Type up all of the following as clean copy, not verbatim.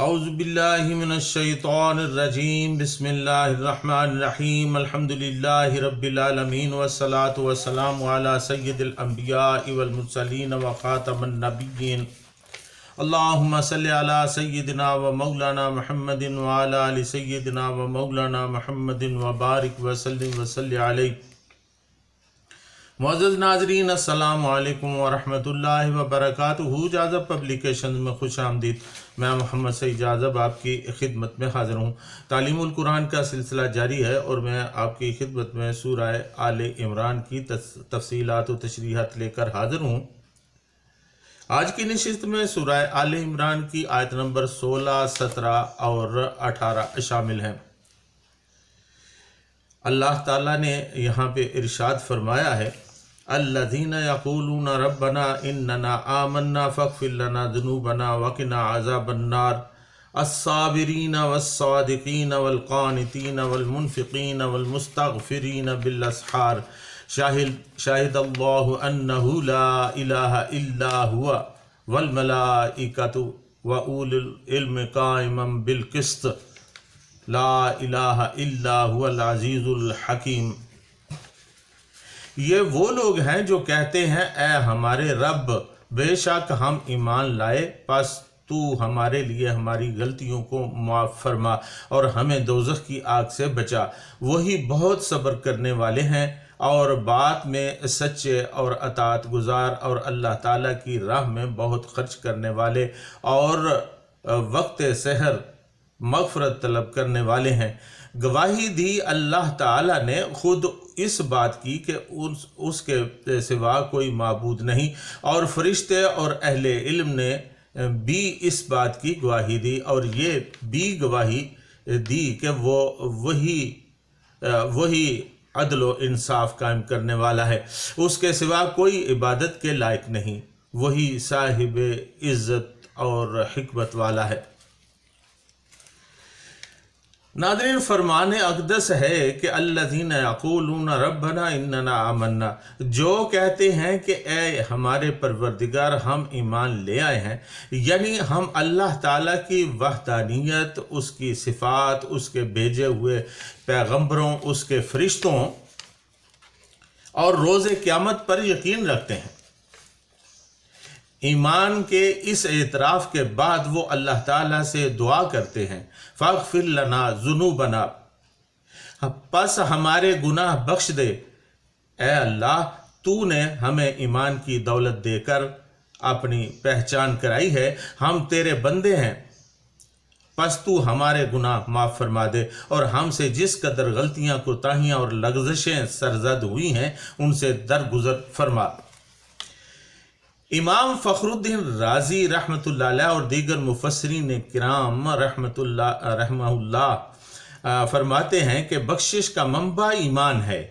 اعوذ باللہ من الشیطان الرجیم بسم اللہ الرحمن الرحیم الحمدللہ رب العالمین والصلاة والسلام علی سید الانبیاء والمرسلین وخاتم النبیین اللہم صلی علی سیدنا و مولانا محمد وعلی آل سیدنا و مولانا محمد وبارک وسلم وصلی علیہ۔ معزز ناظرین السلام علیکم ورحمۃ اللہ وبرکاتہ۔ جاذب پبلیکیشنز میں خوش آمدید۔ میں محمد سعید جاذب آپ کی خدمت میں حاضر ہوں۔ تعلیم القرآن کا سلسلہ جاری ہے اور میں آپ کی خدمت میں سورہ آل عمران کی تفصیلات و تشریحات لے کر حاضر ہوں۔ آج کی نشست میں سورہ آل عمران کی آیت نمبر 16، 17 اور 18 شامل ہیں۔ اللہ تعالیٰ نے یہاں پہ ارشاد فرمایا ہے، الذین یقولون ربنا اننا آمنا فاغفر لنا ذنوبنا وقنا عذاب النار الصابرین والصادقین والقانتین والمنفقین والمستغفرین بالاسحار شاہد اللہ انہ لا الہ الا ہوا والملائکۃ واولی العلم قائما بالقسط لا الہ الا هو العزیز الحکیم۔ یہ وہ لوگ ہیں جو کہتے ہیں، اے ہمارے رب، بے شک ہم ایمان لائے، پس تو ہمارے لیے ہماری غلطیوں کو معاف فرما اور ہمیں دوزخ کی آگ سے بچا۔ وہی بہت صبر کرنے والے ہیں اور بات میں سچے اور اطاعت گزار اور اللہ تعالیٰ کی راہ میں بہت خرچ کرنے والے اور وقت سحر مغفرت طلب کرنے والے ہیں۔ گواہی دی اللہ تعالیٰ نے خود اس بات کی کہ اس کے سوا کوئی معبود نہیں، اور فرشتے اور اہل علم نے بھی اس بات کی گواہی دی، اور یہ بھی گواہی دی کہ وہ وہی عدل و انصاف قائم کرنے والا ہے، اس کے سوا کوئی عبادت کے لائق نہیں، وہی صاحب عزت اور حکمت والا ہے۔ ناظرین، فرمان اقدس ہے کہ الذین یقولون ربنا اننا آمنا، جو کہتے ہیں کہ اے ہمارے پروردگار ہم ایمان لے آئے ہیں، یعنی ہم اللہ تعالیٰ کی وحدانیت، اس کی صفات، اس کے بھیجے ہوئے پیغمبروں، اس کے فرشتوں اور روز قیامت پر یقین رکھتے ہیں۔ ایمان کے اس اعتراف کے بعد وہ اللہ تعالیٰ سے دعا کرتے ہیں، فاغفر لنا ذنوبنا، پس ہمارے گناہ بخش دے۔ اے اللہ، تو نے ہمیں ایمان کی دولت دے کر اپنی پہچان کرائی ہے، ہم تیرے بندے ہیں، پس تو ہمارے گناہ معاف فرما دے اور ہم سے جس قدر غلطیاں، کوتاہیاں اور لغزشیں سرزد ہوئی ہیں ان سے درگزر فرما۔ امام فخر الدین رازی رحمۃ اللہ علیہ اور دیگر مفسرین کرام رحمہ اللہ فرماتے ہیں کہ بخشش کا منبع ایمان ہے،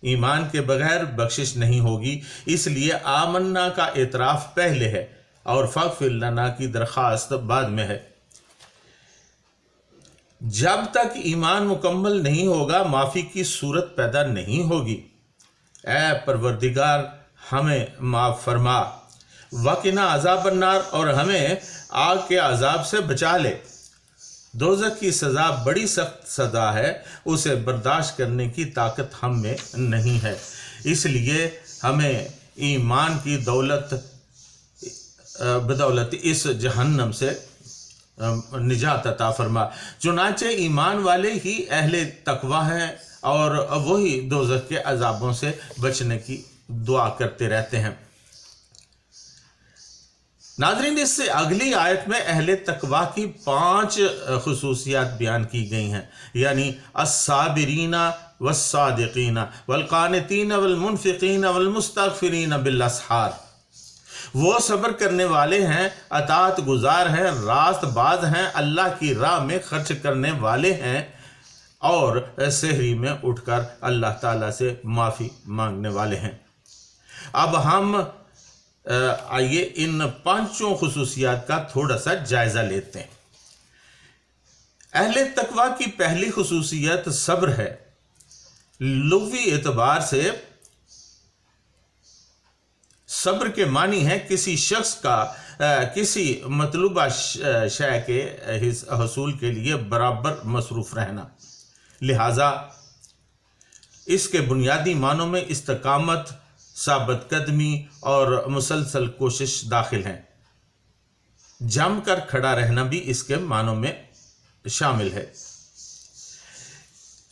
ایمان کے بغیر بخشش نہیں ہوگی، اس لیے آمنا کا اعتراف پہلے ہے اور فاغفر لنا کی درخواست بعد میں ہے۔ جب تک ایمان مکمل نہیں ہوگا معافی کی صورت پیدا نہیں ہوگی۔ اے پروردگار، ہمیں معاف فرما، وقنا عذاب النار، اور ہمیں آگ کے عذاب سے بچا لے۔ دوزخ کی سزا بڑی سخت سزا ہے، اسے برداشت کرنے کی طاقت ہم میں نہیں ہے، اس لیے ہمیں ایمان کی بدولت اس جہنم سے نجات عطا فرما۔ چنانچہ ایمان والے ہی اہل تقوی ہیں اور وہی دوزخ کے عذابوں سے بچنے کی دعا کرتے رہتے ہیں۔ ناظرین، اس سے اگلی آیت میں اہل تقوی کی 5 خصوصیات بیان کی گئی ہیں، یعنی الصابرین والصادقین والقانتین والمنفقین والمستغفرین بالاسحار، وہ صبر کرنے والے ہیں، اطاعت گزار ہیں، راست باز ہیں، اللہ کی راہ میں خرچ کرنے والے ہیں اور سحری میں اٹھ کر اللہ تعالیٰ سے معافی مانگنے والے ہیں۔ اب ہم آئیے ان 5 خصوصیات کا تھوڑا سا جائزہ لیتے ہیں۔ اہل تقوی کی پہلی خصوصیت صبر ہے۔ لغوی اعتبار سے सब्र के मानी है किसी शख्स का किसी मतलूबा शय के हसूल के लिए बराबर मसरूफ़ रहना। लिहाजा इसके बुनियादी मानों में इस्तकामत, साबित कदमी और मुसलसल कोशिश दाखिल हैं। जम कर खड़ा रहना भी इसके मानों में शामिल है।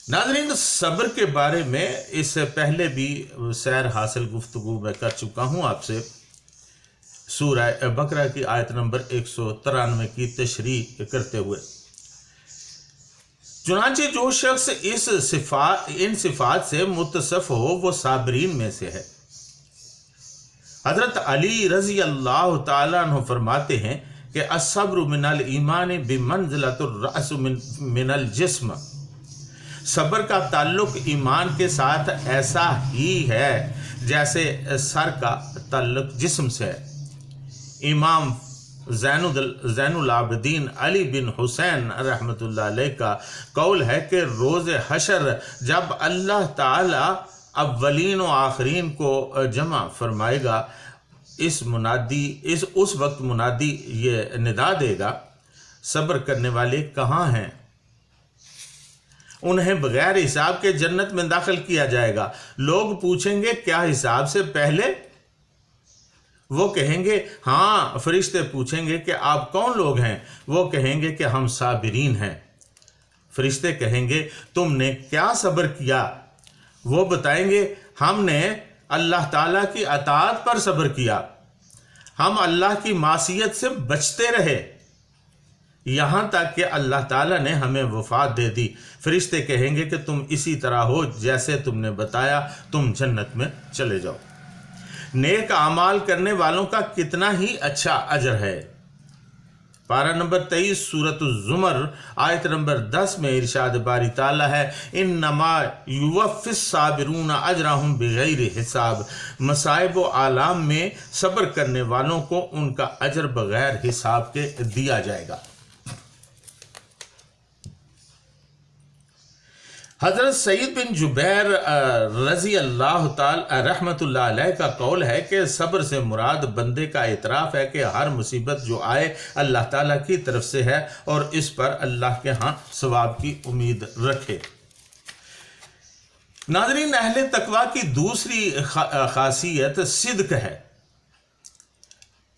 नाज़रीन, सब्र के बारे में इससे पहले भी सैर हासिल गुफ्तगू मैं कर चुका हूँ आपसे। सूरह बकरा की आयत नंबर 193 की तशरीह करते हुए, चुनांचे जो शख्स इन सिफात से मुत्तसफ हो वो साबरीन में से है। हजरत अली रजी अल्लाह ताला अन्हु फरमाते हैं कि अस्सब्रु मिनल ईमान बिमंज़िलतिर रअस मिनल जिस्म। सब्र का ताल्लुक ईमान के साथ ऐसा ही है जैसे सर का ताल्लुक जिस्म से है। इमाम ज़ैनुल आबिदीन अली बिन हुसैन रहमतुल्लाह अलैह का कौल है कि रोज़ हशर जब अल्लाह ताला अव्वलीन व आखरीन को जमा फरमाएगा, उस वक्त मुनादी ये निदा देगा, सब्र करने वाले कहाँ हैं? उन्हें बगैर हिसाब के जन्नत में दाखिल किया जाएगा। लोग पूछेंगे क्या हिसाब से पहले? वो कहेंगे हाँ। फरिश्ते पूछेंगे कि आप कौन लोग हैं? वो कहेंगे कि हम साबिरीन हैं। फरिश्ते कहेंगे तुमने क्या सब्र किया? वो बताएंगे हमने अल्लाह ताला की अताअत पर सब्र किया, हम अल्लाह की मासियत से बचते रहे यहाँ तक कि अल्लाह ताला ने हमें वफ़ात दे दी। फरिश्ते कहेंगे कि तुम इसी तरह हो जैसे तुमने बताया, तुम जन्नत में चले जाओ। नेक आमाल करने वालों का कितना ही अच्छा अजर है। पारा नंबर 23 सूरत-उज़-ज़ुमर आयत नंबर 10 में इरशाद बारी ताला है, इन्नमा युवफ़्फ़िस साबिरून अजरहुम बिग़ैरि हिसाब। मसाइब व आलाम में सब्र करने वालों को उनका अजर बगैर हिसाब के दिया जाएगा। हज़रत सईद बिन जुबैर रज़ी अल्लाह ताला रहमतुल्लाह अलैह का कौल है कि सब्र से मुराद बंदे का इतराफ़ है कि हर मुसीबत जो आए अल्लाह ताला की तरफ से है और इस पर अल्लाह के यहाँ सवाब की उम्मीद रखे। नाज़रीन, अहले तकवा की दूसरी खासियत सिद्क है।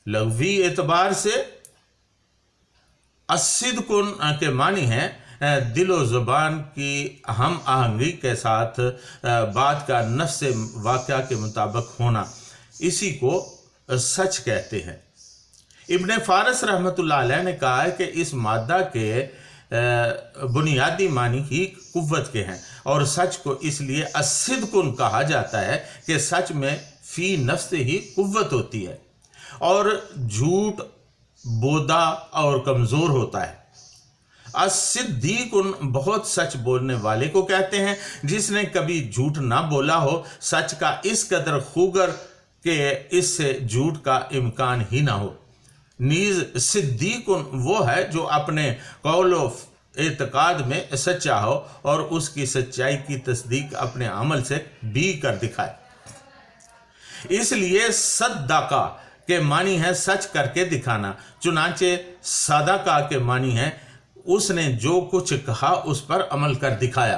लग़वी एतबार से अस्सिद्कुन के मानी है दिलो ज़ुबान की हम आहंगी के साथ बात का नफ्स वाक़या के मुताबिक होना, इसी को सच कहते हैं। इब्ने फारस रहमतुल्लाह अलैह ने कहा है कि इस मादा के बुनियादी मानी ही कुव्वत के हैं और सच को इसलिए अस्सिद्कुन कहा जाता है कि सच में फ़ी नफ्स ही कुव्वत होती है और झूठ बोदा और कमज़ोर होता है। अस्सिद्दीकुन बहुत सच बोलने वाले को कहते हैं जिसने कभी झूठ ना बोला हो, सच का इस कदर खूगर कि इससे झूठ का इम्कान ही ना हो। नीज़ सिद्दीकुन वो है जो अपने कौलो एतकाद में सच्चा हो और उसकी सच्चाई की तस्दीक अपने अमल से भी कर दिखाए। इसलिए सद्दाका के मानी है सच करके दिखाना, चुनांचे सदाका के मानी है उसने जो कुछ कहा उस पर अमल कर दिखाया।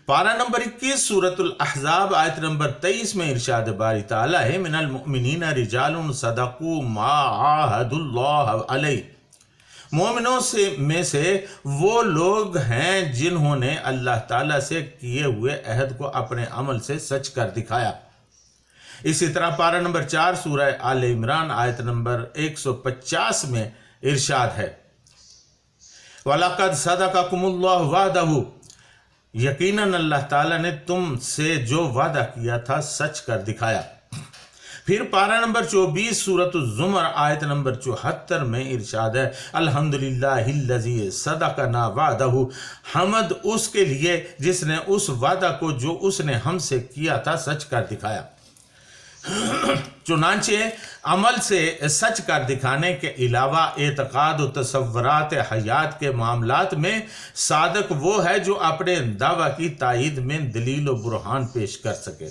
पारा नंबर 21 सूरतुल अहज़ाब आयत नंबर 23 में इरशाद बारी ताला है, मिनल मुमिनीना रिजालुन सदकू मा आहदुल्लाह अलैहि। मोमिनों में से वो लोग हैं जिन्होंने अल्लाह ताला से किए हुए अहद को अपने अमल से सच कर दिखाया। इसी तरह पारा नंबर 4 सूरह आल इमरान आयत नंबर 150 में इरशाद है, वलक़द सदक़कुमुल्लाहु वादहू, यकीनन अल्लाह ताला ने तुमसे जो वादा किया था सच कर दिखाया। फिर पारा नंबर 24 सूरत-उज़-ज़ुमर आयत नंबर 74 में इरशाद है, अल्हम्दुलिल्लाहिल्लज़ी सदक़ना वादहू, हमद उसके लिए जिसने उस वादा को जो उसने हमसे किया था सच कर दिखाया। चुनांचे अमल से सच कर दिखाने के अलावा एतकाद व तसव्वुरात हयात के मामलात में सादक वो है जो अपने दावा की तायीद में दलील व बुरहान पेश कर सके।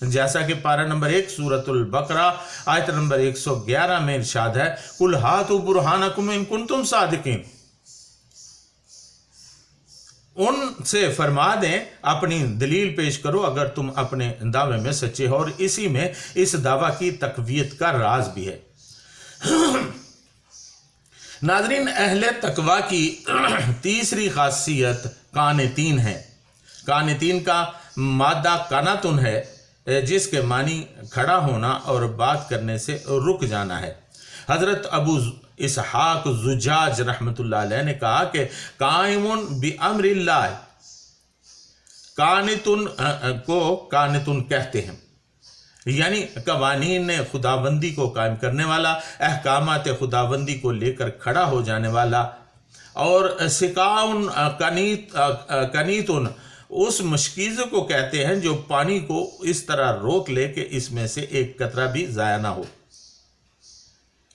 जैसा कि पारा नंबर 1 सूरतुल बकरा आयत नंबर 111 में इरशाद है, कुल हातु बुरहानकुम इन कुंतुम सादिकीन, उनसे फरमा दें अपनी दलील पेश करो अगर तुम अपने दावे में सच्चे हो। और इसी में इस दावा की तकवीयत का राज भी है। नाज़रीन, अहले तकवा की तीसरी खासियत कानितीन है। कानितीन का मादा कानातुन है, जिसके मानी खड़ा होना और बात करने से रुक जाना है। हज़रत अबू इसहाक जुजाज रहमतुल्लाह अलैह ने कहा कि काइमुन बि अम्रिल्लाह, कानितुन को कानितुन कहते हैं, यानी कवानीन खुदाबंदी को कायम करने वाला, अहकामात खुदाबंदी को लेकर खड़ा हो जाने वाला। और सिकाउन कनीतुन उस मशकीज़ को कहते हैं जो पानी को इस तरह रोक ले कि इसमें से एक कतरा भी ज़ाया ना हो।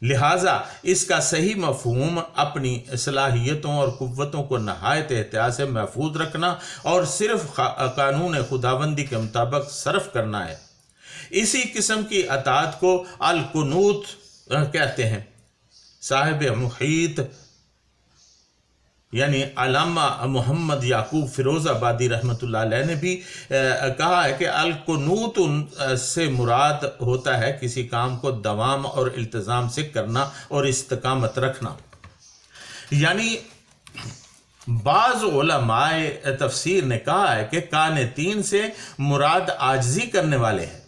लिहाजा इसका सही मफहूम अपनी सलाहियतों और कुव्वतों को नहायत एहतियात से महफूज रखना और सिर्फ कानून खुदाबंदी के मुताबिक सर्फ करना है। इसी किस्म की अतात को अल कुनूत कहते हैं। साहिब मुहीत यानी अल्लामा मोहम्मद याकूब फिरोज़ाबादी रहमतुल्लाह अलैह ने भी कहा है कि अल कुनूत से मुराद होता है किसी काम को दवाम और इल्तिज़ाम से करना और इस्तिकामत रखना। यानी बाज़ उलमाए तफसीर ने कहा है कि कानितीन से मुराद आजिज़ी करने वाले हैं।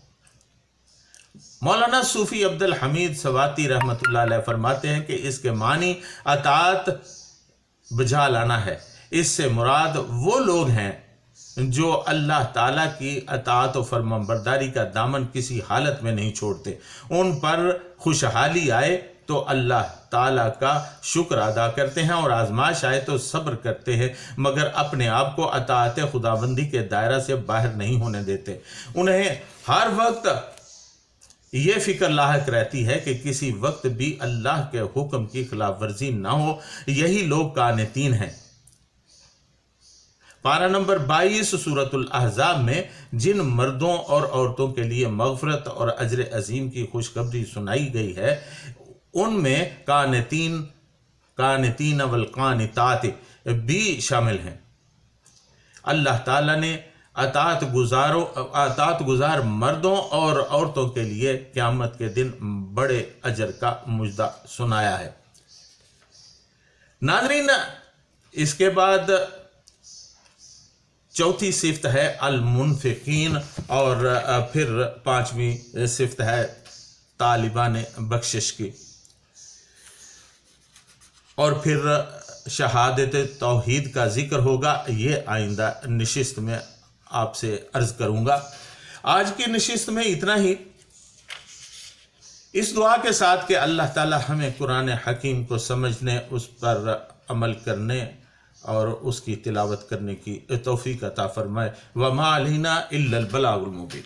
मौलाना सूफ़ी अब्दुल हमीद सवाती रहमतुल्लाह अलैह फरमाते हैं कि इसके मानी अतात बुझा लाना है। इससे मुराद वो लोग हैं जो अल्लाह ताला की अतात व फरमाबरदारी का दामन किसी हालत में नहीं छोड़ते। उन पर खुशहाली आए तो अल्लाह ताला का शुक्र अदा करते हैं और आजमाइश आए तो सब्र करते हैं, मगर अपने आप को अतात खुदाबंदी के दायरा से बाहर नहीं होने देते। उन्हें हर वक्त ये फ़िक्र लाहक रहती है कि किसी वक्त भी अल्लाह के हुक्म की खिलाफ वर्जी ना हो। यही लोग कानितीन हैं। पारा नंबर 22 सूरतुल अहज़ाब में जिन मर्दों और औरतों के लिए मग़फ़रत और अजर अजीम की खुशखबरी सुनाई गई है, उनमें कानितीन वल कानितात भी शामिल हैं। अल्लाह ताला ने अतात गुजार मर्दों और औरतों के लिए क़यामत के दिन बड़े अजर का मुजदा सुनाया है। नाज़रीन, इसके बाद चौथी सिफ्त है अल मुनफ़िकीन और फिर पांचवी सिफ्त है तालिबान बख्शिश की, और फिर शहादत तौहीद का ज़िक्र होगा। ये आइंदा नशिस्त में आपसे अर्ज़ करूँगा। आज की नशिस्त में इतना ही, इस दुआ के साथ कि अल्लाह ताला हमें कुरान हकीम को समझने, उस पर अमल करने और उसकी तिलावत करने की तौफ़ीक़ अता फ़रमाए। वमा अलैना इल्लल बलागुल मुबीन।